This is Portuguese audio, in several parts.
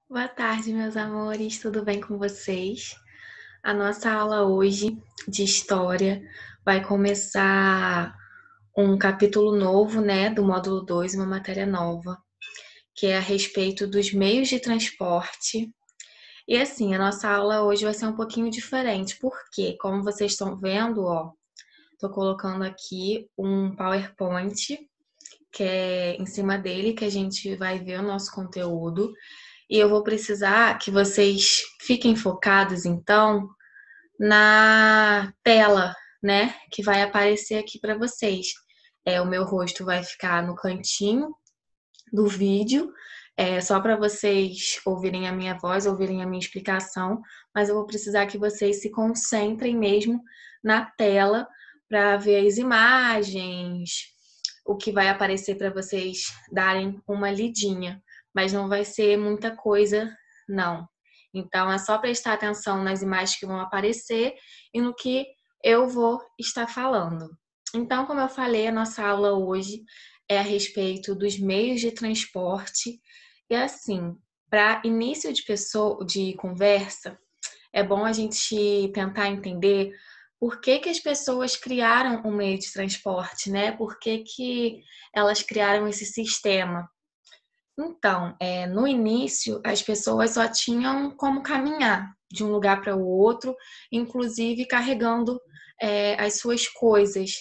Boa tarde, meus amores, tudo bem com vocês? A nossa aula hoje de história vai começar um capítulo novo, né, do módulo 2, uma matéria nova, que é a respeito dos meios de transporte. E assim, a nossa aula hoje vai ser um pouquinho diferente, porque, como vocês estão vendo, ó, tô colocando aqui um PowerPoint, que é em cima dele que a gente vai ver o nosso conteúdo. E eu vou precisar que vocês fiquem focados, então, na tela, né? Que vai aparecer aqui para vocês. O meu rosto vai ficar no cantinho do vídeo, só para vocês ouvirem a minha voz, ouvirem a minha explicação, mas eu vou precisar que vocês se concentrem mesmo na tela para ver as imagens, o que vai aparecer para vocês darem uma lidinha, mas não vai ser muita coisa, não. Então é só prestar atenção nas imagens que vão aparecer e no que eu vou estar falando. Então, como eu falei, a nossa aula hoje é a respeito dos meios de transporte. E assim, para início de conversa, é bom a gente tentar entender por que que as pessoas criaram um meio de transporte, né? Por que que elas criaram esse sistema? Então, no início, as pessoas só tinham como caminhar de um lugar para o outro, inclusive carregando as suas coisas,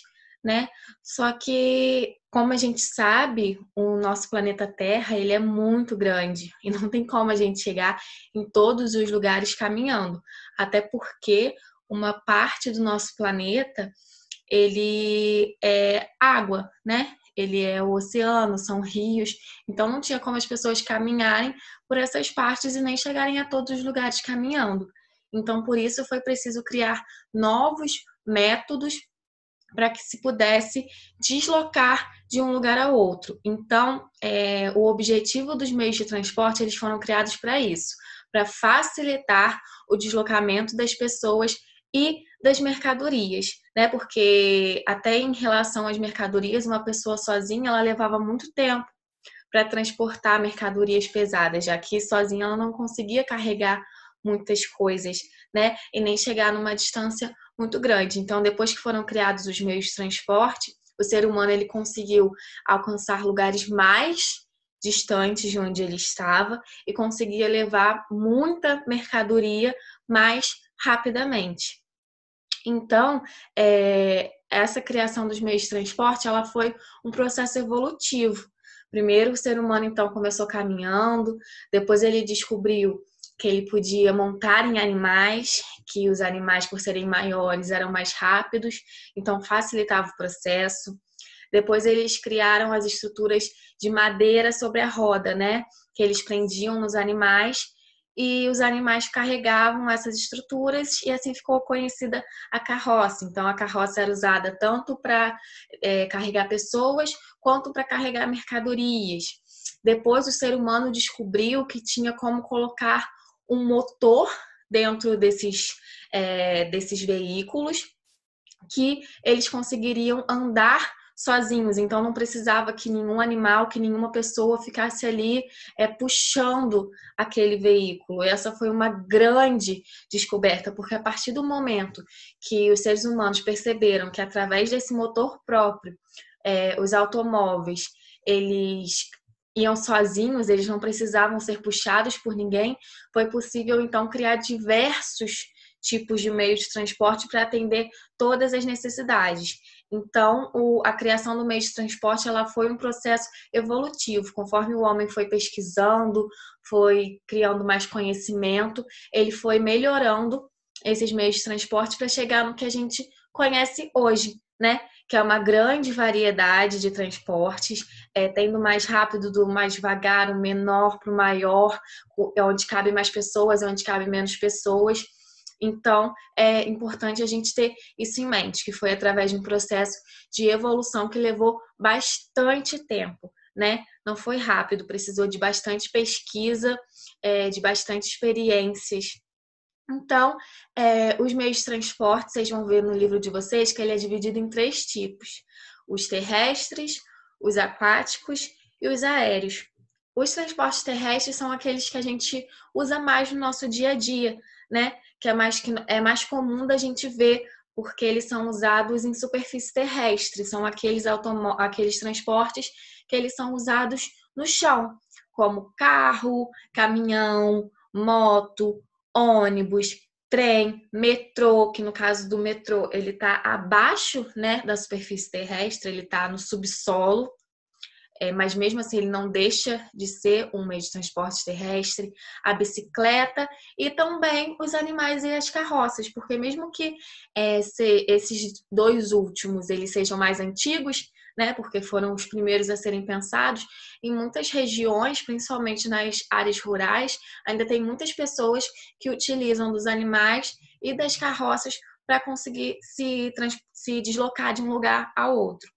né? Só que, como a gente sabe, o nosso planeta Terra, ele é muito grande e não tem como a gente chegar em todos os lugares caminhando, até porque uma parte do nosso planeta, ele é água, né? Ele é o oceano, são rios, então não tinha como as pessoas caminharem por essas partes e nem chegarem a todos os lugares caminhando. Então, por isso foi preciso criar novos métodos para que se pudesse deslocar de um lugar a outro. Então, o objetivo dos meios de transporte, eles foram criados para isso, para facilitar o deslocamento das pessoas e das mercadorias, né? Porque até em relação às mercadorias, uma pessoa sozinha, ela levava muito tempo para transportar mercadorias pesadas, já que sozinha ela não conseguia carregar muitas coisas, né? E nem chegar numa distância muito grande. Então, depois que foram criados os meios de transporte, o ser humano ele conseguiu alcançar lugares mais distantes de onde ele estava e conseguia levar muita mercadoria mais rapidamente. Então, essa criação dos meios de transporte, ela foi um processo evolutivo. Primeiro, o ser humano, então, começou caminhando, depois ele descobriu que ele podia montar em animais, que os animais, por serem maiores, eram mais rápidos, então facilitava o processo. Depois eles criaram as estruturas de madeira sobre a roda, né? Que eles prendiam nos animais e os animais carregavam essas estruturas e assim ficou conhecida a carroça. Então a carroça era usada tanto para carregar pessoas quanto para carregar mercadorias. Depois o ser humano descobriu que tinha como colocar um motor dentro desses veículos que eles conseguiriam andar sozinhos, então não precisava que nenhum animal, que nenhuma pessoa ficasse ali puxando aquele veículo. Essa foi uma grande descoberta, porque a partir do momento que os seres humanos perceberam que através desse motor próprio, os automóveis, eles iam sozinhos, eles não precisavam ser puxados por ninguém, foi possível então criar diversos tipos de meios de transporte para atender todas as necessidades. Então, a criação do meio de transporte ela foi um processo evolutivo. Conforme o homem foi pesquisando, foi criando mais conhecimento, ele foi melhorando esses meios de transporte para chegar no que a gente conhece hoje, né? Que é uma grande variedade de transportes, tendo o mais rápido do mais devagar, o menor para o maior, onde cabe mais pessoas, onde cabe menos pessoas. Então, é importante a gente ter isso em mente, que foi através de um processo de evolução que levou bastante tempo, né? Não foi rápido, precisou de bastante pesquisa, de bastante experiências. Então, os meios de transporte, vocês vão ver no livro de vocês que ele é dividido em 3 tipos: os terrestres, os aquáticos e os aéreos. Os transportes terrestres são aqueles que a gente usa mais no nosso dia a dia, né? Que é mais comum da gente ver, porque eles são usados em superfície terrestre, são aqueles transportes que eles são usados no chão, como carro, caminhão, moto, ônibus, trem, metrô, que no caso do metrô ele está abaixo, né, da superfície terrestre, ele está no subsolo. Mas mesmo assim ele não deixa de ser um meio de transporte terrestre, a bicicleta e também os animais e as carroças, porque mesmo que esses dois últimos eles sejam mais antigos, né, porque foram os primeiros a serem pensados, em muitas regiões, principalmente nas áreas rurais, ainda tem muitas pessoas que utilizam dos animais e das carroças para conseguir se deslocar de um lugar ao outro.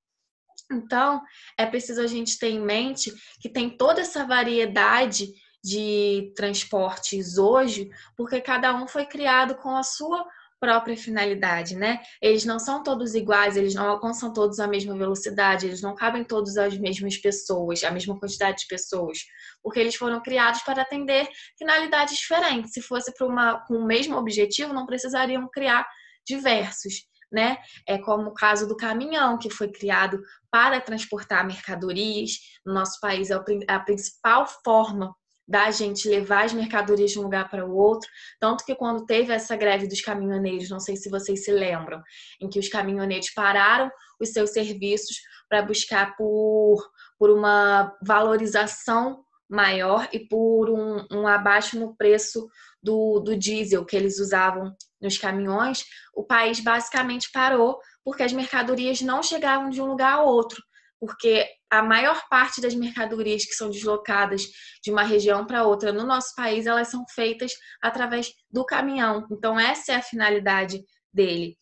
Então, é preciso a gente ter em mente que tem toda essa variedade de transportes hoje, porque cada um foi criado com a sua própria finalidade, né? Eles não são todos iguais, eles não alcançam todos a mesma velocidade, eles não cabem todos as mesmas pessoas, a mesma quantidade de pessoas, porque eles foram criados para atender finalidades diferentes. Se fosse com o mesmo objetivo, não precisariam criar diversos, né? É como o caso do caminhão, que foi criado para transportar mercadorias. No nosso país é a principal forma da gente levar as mercadorias de um lugar para o outro. Tanto que quando teve essa greve dos caminhoneiros, não sei se vocês se lembram, em que os caminhoneiros pararam os seus serviços para buscar por uma valorização maior e por um abaixo no preço do diesel que eles usavam nos caminhões, o país basicamente parou porque as mercadorias não chegavam de um lugar a outro, porque a maior parte das mercadorias que são deslocadas de uma região para outra no nosso país, elas são feitas através do caminhão. Então, essa é a finalidade dele.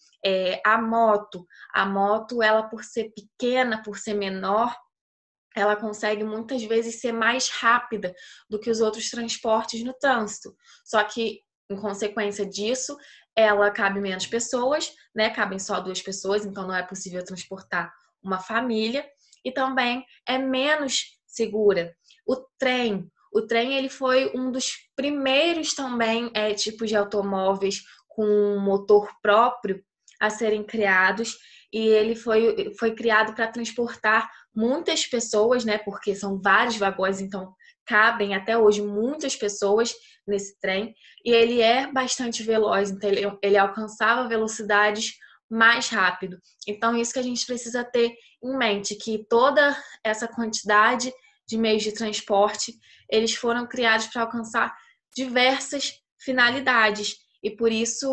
A moto, ela por ser pequena, por ser menor, ela consegue muitas vezes ser mais rápida do que os outros transportes no trânsito. Só que, em consequência disso, ela cabe menos pessoas, né? Cabem só 2 pessoas, então não é possível transportar uma família. E também é menos segura. O trem ele foi um dos primeiros também tipos de automóveis com motor próprio a serem criados. E ele foi criado para transportar muitas pessoas, né? Porque são vários vagões, então cabem até hoje muitas pessoas nesse trem. E ele é bastante veloz, então ele alcançava velocidades mais rápido. Então, isso que a gente precisa ter em mente, que toda essa quantidade de meios de transporte, eles foram criados para alcançar diversas finalidades. E por isso,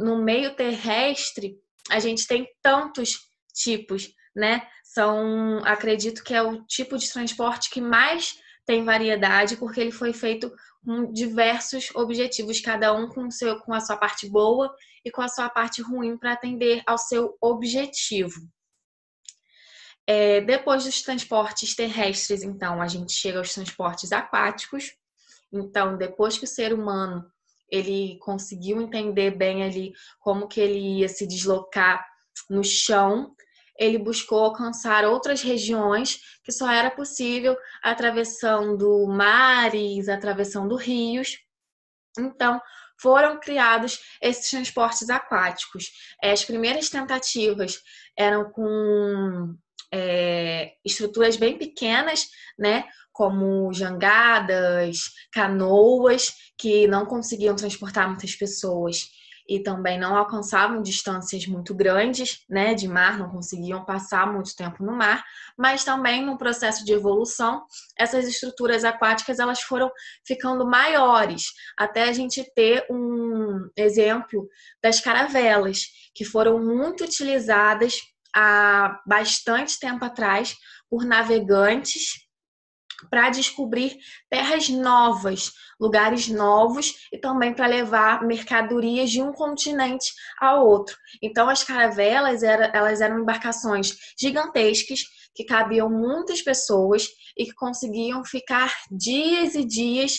no meio terrestre, a gente tem tantos tipos, né? Acredito que é o tipo de transporte que mais tem variedade, porque ele foi feito com diversos objetivos, cada um com a sua parte boa e com a sua parte ruim para atender ao seu objetivo. Depois dos transportes terrestres, então, a gente chega aos transportes aquáticos. Então, depois que o ser humano ele conseguiu entender bem ali como que ele ia se deslocar no chão, ele buscou alcançar outras regiões que só era possível atravessando mares, atravessando rios. Então, foram criados esses transportes aquáticos. As primeiras tentativas eram com estruturas bem pequenas, né? Como jangadas, canoas, que não conseguiam transportar muitas pessoas e também não alcançavam distâncias muito grandes, né, de mar, não conseguiam passar muito tempo no mar, mas também no processo de evolução, essas estruturas aquáticas elas foram ficando maiores, até a gente ter um exemplo das caravelas, que foram muito utilizadas há bastante tempo atrás por navegantes para descobrir terras novas, lugares novos e também para levar mercadorias de um continente ao outro. Então, as caravelas elas eram embarcações gigantescas que cabiam muitas pessoas e que conseguiam ficar dias e dias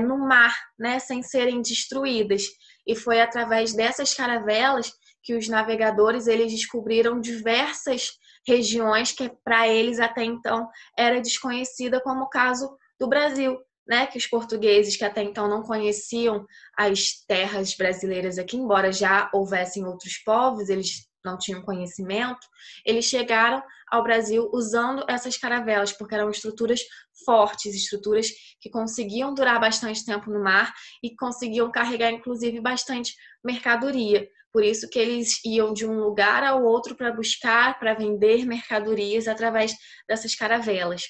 no mar, né, sem serem destruídas. E foi através dessas caravelas que os navegadores eles descobriram diversas regiões que para eles até então era desconhecida, como o caso do Brasil, né? Que os portugueses, que até então não conheciam as terras brasileiras aqui, embora já houvessem outros povos, eles não tinham conhecimento, eles chegaram ao Brasil usando essas caravelas, porque eram estruturas fortes, estruturas que conseguiam durar bastante tempo no mar e conseguiam carregar, inclusive, bastante mercadoria. Por isso que eles iam de um lugar ao outro para buscar, para vender mercadorias através dessas caravelas.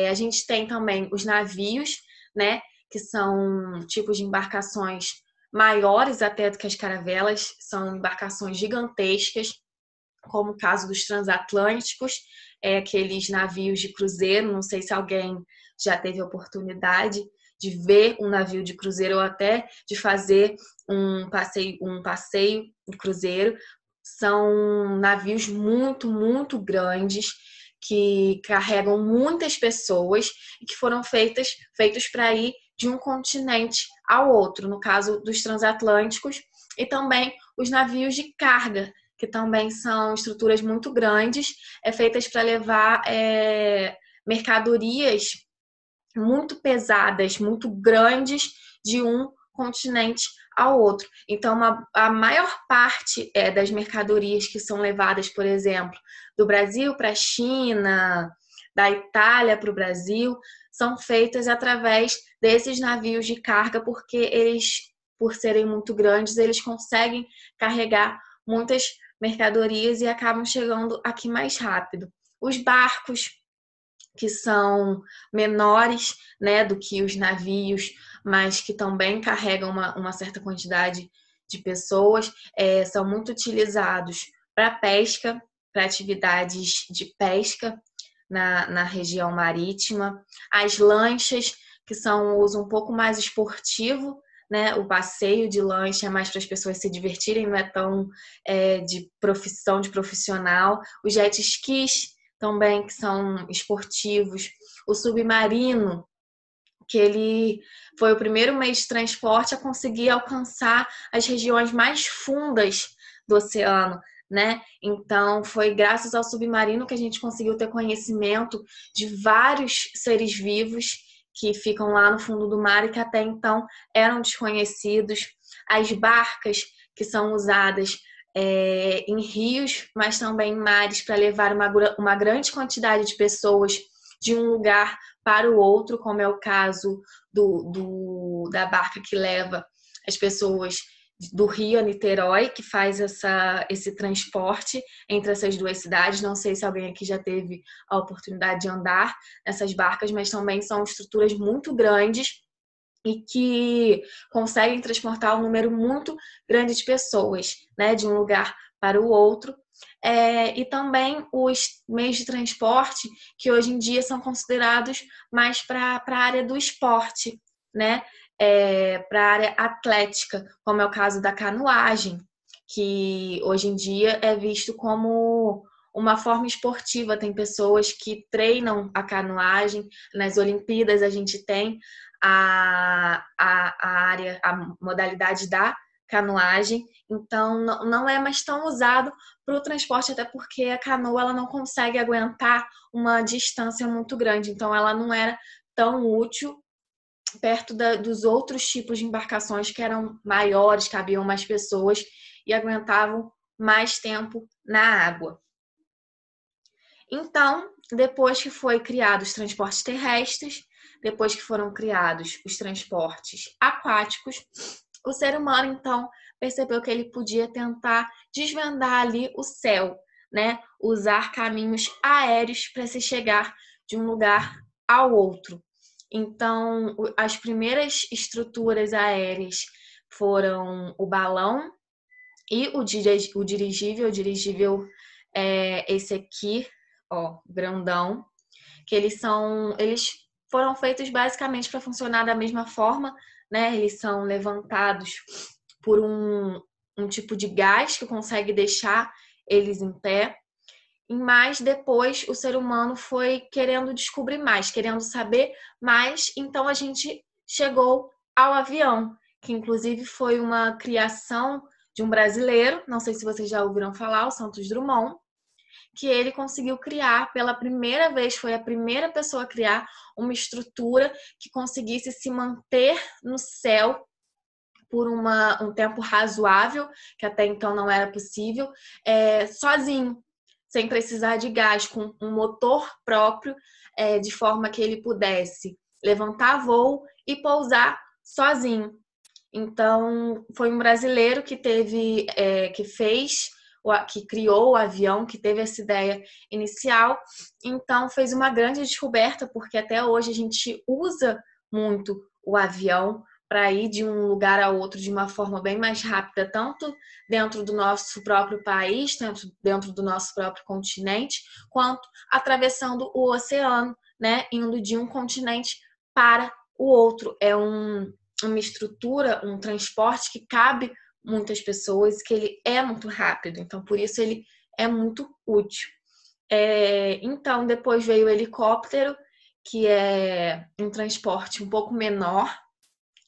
A gente tem também os navios, né, que são tipos de embarcações maiores até do que as caravelas, são embarcações gigantescas, como o caso dos transatlânticos, aqueles navios de cruzeiro. Não sei se alguém já teve a oportunidade de ver um navio de cruzeiro ou até de fazer um passeio de cruzeiro. São navios muito, muito grandes que carregam muitas pessoas e que foram feitos para ir de um continente ao outro, no caso dos transatlânticos, e também os navios de carga, que também são estruturas muito grandes, feitas para levar mercadorias muito pesadas, muito grandes, de um continente ao outro. Então, a maior parte das mercadorias que são levadas, por exemplo, do Brasil para a China, da Itália para o Brasil, são feitas através desses navios de carga, porque eles, por serem muito grandes, eles conseguem carregar muitas mercadorias e acabam chegando aqui mais rápido. Os barcos, que são menores, né, do que os navios, mas que também carregam uma certa quantidade de pessoas, são muito utilizados para pesca, para atividades de pesca na região marítima. As lanchas, que são um uso um pouco mais esportivo, né? O passeio de lancha é mais para as pessoas se divertirem, não é tão de profissão, de profissional. Os jet skis também, que são esportivos. O submarino, que ele foi o primeiro meio de transporte a conseguir alcançar as regiões mais fundas do oceano, né? Então, foi graças ao submarino que a gente conseguiu ter conhecimento de vários seres vivos que ficam lá no fundo do mar e que até então eram desconhecidos. As barcas, que são usadas em rios, mas também em mares, para levar uma grande quantidade de pessoas de um lugar para o outro, como é o caso da barca que leva as pessoas do Rio a Niterói, que faz esse transporte entre essas duas cidades. Não sei se alguém aqui já teve a oportunidade de andar nessas barcas, mas também são estruturas muito grandes e que conseguem transportar um número muito grande de pessoas, né, de um lugar para o outro. E também os meios de transporte que hoje em dia são considerados mais para a área do esporte, né? Para a área atlética, como é o caso da canoagem, que hoje em dia é visto como uma forma esportiva. Tem pessoas que treinam a canoagem. Nas Olimpíadas a gente tem a modalidade da canoagem, então não é mais tão usado para o transporte, até porque a canoa ela não consegue aguentar uma distância muito grande, então ela não era tão útil perto dos outros tipos de embarcações que eram maiores, cabiam mais pessoas e aguentavam mais tempo na água. Então, depois que foi criados os transportes terrestres, depois que foram criados os transportes aquáticos, o ser humano, então, percebeu que ele podia tentar desvendar ali o céu, né? Usar caminhos aéreos para se chegar de um lugar ao outro. Então, as primeiras estruturas aéreas foram o balão e o dirigível. O dirigível é esse aqui, ó, grandão, que eles foram feitos basicamente para funcionar da mesma forma, né? Eles são levantados por um tipo de gás que consegue deixar eles em pé. Mas depois o ser humano foi querendo descobrir mais, querendo saber mais, então a gente chegou ao avião, que inclusive foi uma criação de um brasileiro, não sei se vocês já ouviram falar, o Santos Dumont, que ele conseguiu criar pela primeira vez, foi a primeira pessoa a criar uma estrutura que conseguisse se manter no céu por um tempo razoável, que até então não era possível, sozinho, sem precisar de gás, com um motor próprio, de forma que ele pudesse levantar voo e pousar sozinho. Então, foi um brasileiro que que criou o avião, que teve essa ideia inicial. Então, fez uma grande descoberta, porque até hoje a gente usa muito o avião para ir de um lugar a outro de uma forma bem mais rápida, tanto dentro do nosso próprio país, dentro do nosso próprio continente, quanto atravessando o oceano, né? Indo de um continente para o outro. É uma estrutura, um transporte que cabe muitas pessoas, que ele é muito rápido, então por isso ele é muito útil. Então depois veio o helicóptero, que é um transporte um pouco menor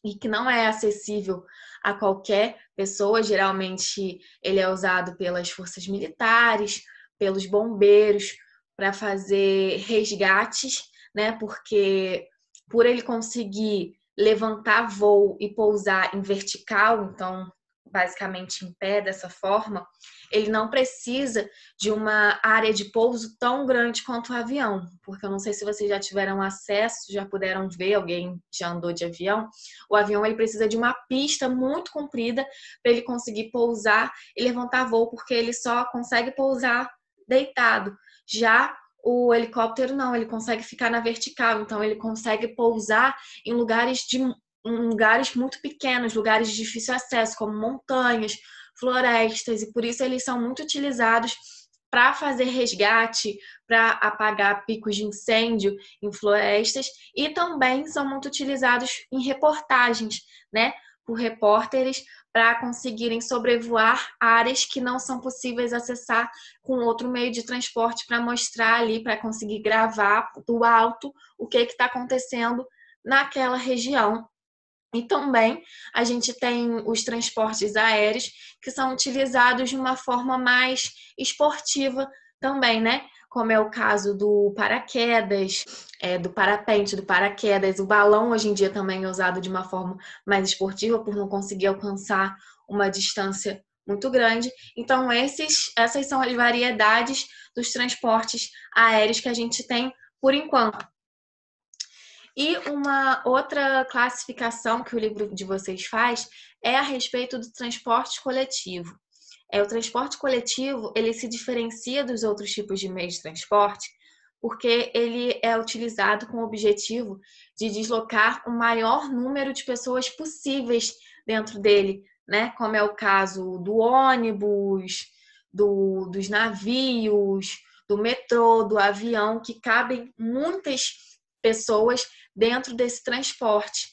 e que não é acessível a qualquer pessoa. Geralmente ele é usado pelas forças militares, pelos bombeiros para fazer resgates, né? Porque por ele conseguir levantar voo e pousar em vertical, então basicamente em pé dessa forma, ele não precisa de uma área de pouso tão grande quanto o avião, porque eu não sei se vocês já tiveram acesso, já puderam ver, alguém já andou de avião. O avião ele precisa de uma pista muito comprida para ele conseguir pousar e levantar voo, porque ele só consegue pousar deitado. Já o helicóptero não, ele consegue ficar na vertical, então ele consegue pousar em lugares muito pequenos, lugares de difícil acesso, como montanhas, florestas, e por isso eles são muito utilizados para fazer resgate, para apagar picos de incêndio em florestas, e também são muito utilizados em reportagens, né, por repórteres, para conseguirem sobrevoar áreas que não são possíveis acessar com outro meio de transporte, para mostrar ali, para conseguir gravar do alto o que está acontecendo naquela região. E também a gente tem os transportes aéreos, que são utilizados de uma forma mais esportiva também, né? Como é o caso do paraquedas, do parapente, do paraquedas. O balão hoje em dia também é usado de uma forma mais esportiva, por não conseguir alcançar uma distância muito grande. Então, essas são as variedades dos transportes aéreos que a gente tem por enquanto. E uma outra classificação que o livro de vocês faz é a respeito do transporte coletivo. O transporte coletivo, ele se diferencia dos outros tipos de meios de transporte porque ele é utilizado com o objetivo de deslocar o maior número de pessoas possíveis dentro dele, né? Como é o caso do ônibus, dos navios, do metrô, do avião, que cabem muitas pessoas dentro desse transporte.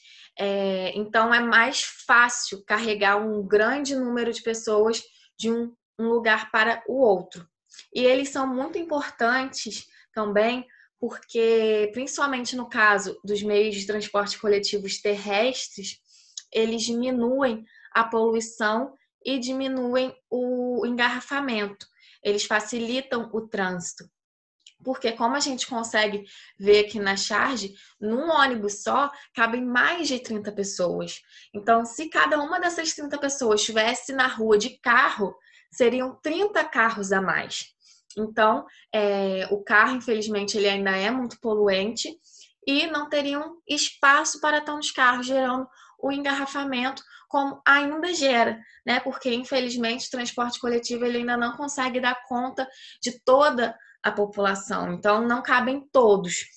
Então, é mais fácil carregar um grande número de pessoas de um lugar para o outro. E eles são muito importantes também porque, principalmente no caso dos meios de transporte coletivos terrestres, eles diminuem a poluição e diminuem o engarrafamento. Eles facilitam o trânsito. Porque como a gente consegue ver aqui na charge, num ônibus só, cabem mais de 30 pessoas. Então, se cada uma dessas 30 pessoas estivesse na rua de carro, seriam 30 carros a mais. Então, o carro, infelizmente, ele ainda é muito poluente e não teriam espaço para tantos carros, gerando o engarrafamento como ainda gera, né? Porque, infelizmente, o transporte coletivo ele ainda não consegue dar conta de toda a população, então não cabem todos.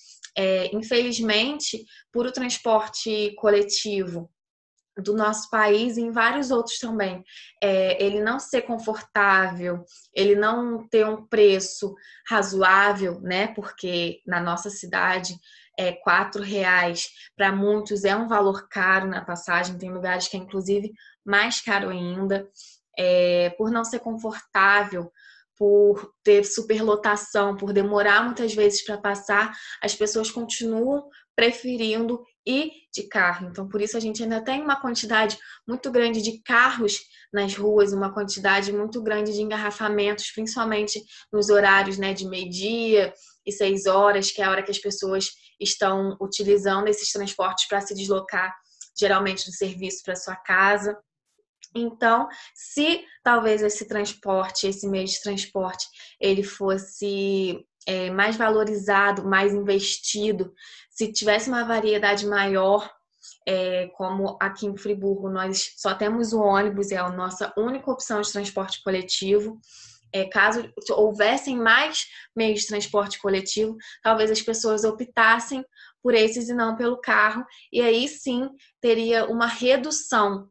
Infelizmente, por o transporte coletivo do nosso país e em vários outros também, ele não ser confortável, ele não ter um preço razoável, né? Porque na nossa cidade R$ 4 para muitos é um valor caro na passagem, tem lugares que é inclusive mais caro ainda, por não ser confortável, por ter superlotação, por demorar muitas vezes para passar, as pessoas continuam preferindo e de carro. Então, por isso a gente ainda tem uma quantidade muito grande de carros nas ruas, uma quantidade muito grande de engarrafamentos, principalmente nos horários, né, de meio-dia e 6 horas, que é a hora que as pessoas estão utilizando esses transportes para se deslocar, geralmente do serviço para sua casa. Então, se talvez esse transporte, esse meio de transporte, ele fosse mais valorizado, mais investido, se tivesse uma variedade maior, como aqui em Friburgo nós só temos o ônibus, é a nossa única opção de transporte coletivo. Caso houvessem mais meios de transporte coletivo, talvez as pessoas optassem por esses e não pelo carro, e aí sim teria uma redução,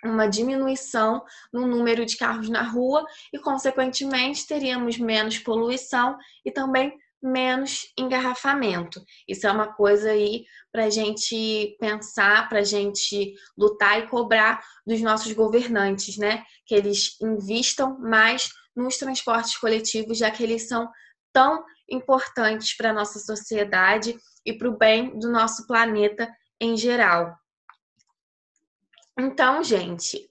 uma diminuição no número de carros na rua e, consequentemente, teríamos menos poluição e também menos engarrafamento. Isso é uma coisa aí para a gente pensar, para a gente lutar e cobrar dos nossos governantes, né? Que eles invistam mais nos transportes coletivos, já que eles são tão importantes para a nossa sociedade e para o bem do nosso planeta em geral. Então, gente,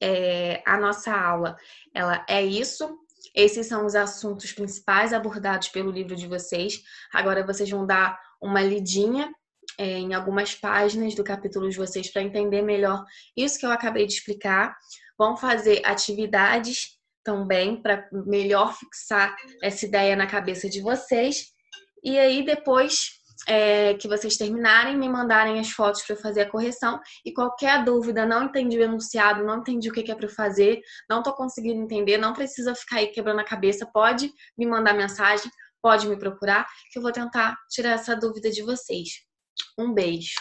a nossa aula, ela é isso. Esses são os assuntos principais abordados pelo livro de vocês. Agora vocês vão dar uma lidinha em algumas páginas do capítulo de vocês para entender melhor isso que eu acabei de explicar. Vão fazer atividades também para melhor fixar essa ideia na cabeça de vocês. E aí, depois que vocês terminarem, me mandarem as fotos para eu fazer a correção. E qualquer dúvida, não entendi o enunciado, não entendi o que é para eu fazer, não estou conseguindo entender, não precisa ficar aí quebrando a cabeça, pode me mandar mensagem, pode me procurar, que eu vou tentar tirar essa dúvida de vocês. Um beijo!